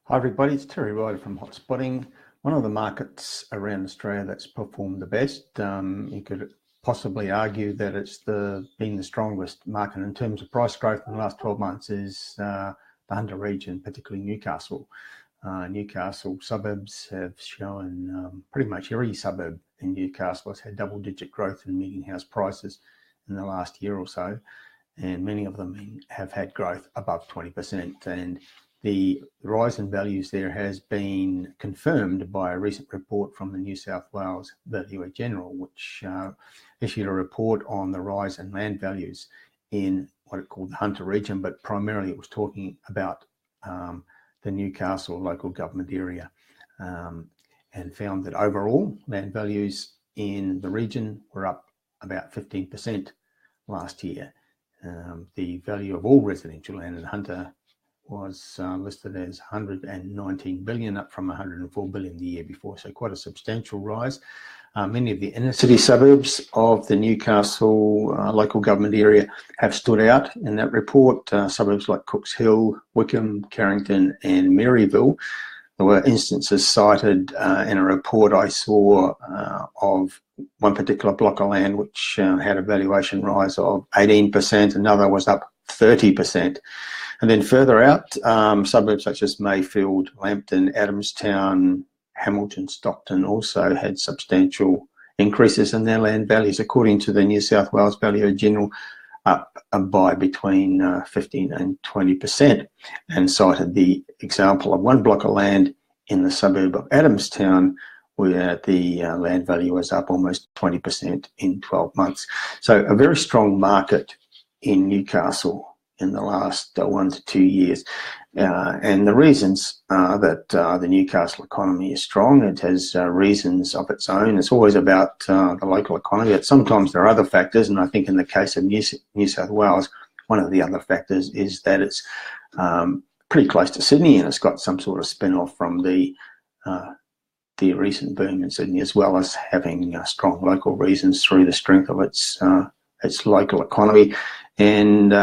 Hi everybody, it's Terry Ryder from Hotspotting. One of the markets around Australia that's performed the best. You could possibly argue that it's been the strongest market in terms of price growth in the last 12 months is the Hunter region, particularly Newcastle. Newcastle suburbs have shown pretty much every suburb in Newcastle has had double-digit growth in median house prices in the last year or so, and many of them have had growth above 20%. And the rise in values there has been confirmed by a recent report from the New South Wales Valuer-General, which issued a report on the rise in land values in what it called the Hunter region, but primarily it was talking about the Newcastle local government area, and found that overall land values in the region were up about 15% last year. The value of all residential land in Hunter was listed as 119 billion, up from 104 billion the year before, so quite a substantial rise. Many of the inner city suburbs of the Newcastle local government area have stood out in that report. Suburbs like Cooks Hill, Wickham, Carrington and Maryville. There were instances cited in a report I saw of one particular block of land which had a valuation rise of 18%, another was up 30%. And then further out, suburbs such as Mayfield, Lambton, Adamstown, Hamilton, Stockton also had substantial increases in their land values, according to the New South Wales Valuer-General, up by between 15 and 20%, and cited the example of one block of land in the suburb of Adamstown where the land value was up almost 20% in 12 months. So a very strong market in Newcastle in the last 1 to 2 years. And the reasons are that the Newcastle economy is strong. It has reasons of its own. It's always about the local economy, but sometimes there are other factors, and I think in the case of New South Wales, one of the other factors is that it's pretty close to Sydney, and it's got some sort of spin-off from the recent boom in Sydney, as well as having strong local reasons through the strength of its local economy. And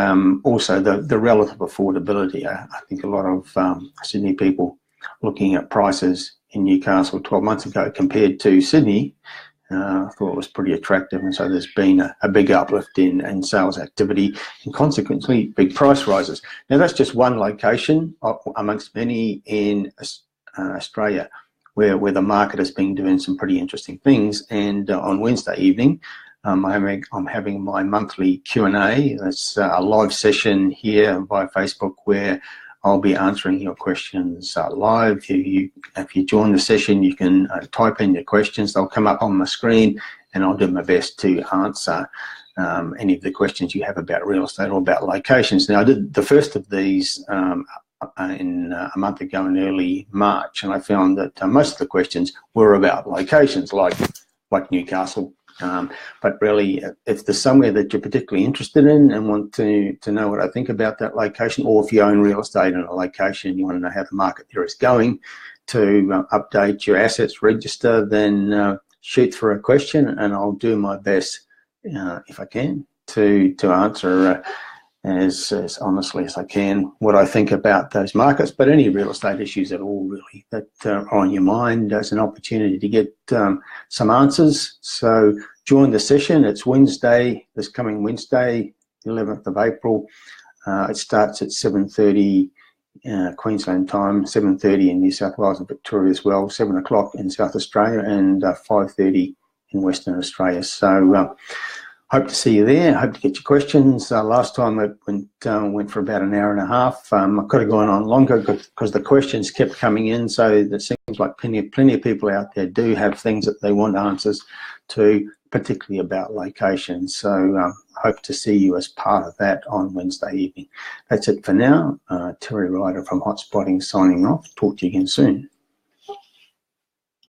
also the relative affordability. I think a lot of Sydney people looking at prices in Newcastle 12 months ago compared to Sydney thought it was pretty attractive, and so there's been a big uplift in sales activity and consequently big price rises. Now that's just one location amongst many in Australia where the market has been doing some pretty interesting things. And on Wednesday evening, I'm having my monthly Q&A. That's a live session here via Facebook where I'll be answering your questions live. If you join the session, you can type in your questions. They'll come up on my screen, and I'll do my best to answer any of the questions you have about real estate or about locations. Now, I did the first of these in a month ago in early March, and I found that most of the questions were about locations like Newcastle. But really, if there's somewhere that you're particularly interested in and want to know what I think about that location, or if you own real estate in a location and you want to know how the market there is going to update your assets register, then shoot for a question and I'll do my best, if I can, to answer as honestly as I can what I think about those markets. But any real estate issues at all really that are on your mind, there's an opportunity to get some answers. So join the session. It's Wednesday, this coming Wednesday, 11th of April. It starts at 7:30 Queensland time, 7:30 in New South Wales and Victoria as well, 7 o'clock in South Australia, and 5:30 in Western Australia. So hope to see you there. Hope to get your questions. Last time it went for about an hour and a half. I could have gone on longer because the questions kept coming in. So it seems like plenty of people out there do have things that they want answers to, particularly about locations. So hope to see you as part of that on Wednesday evening. That's it for now. Terry Ryder from Hotspotting signing off. Talk to you again soon.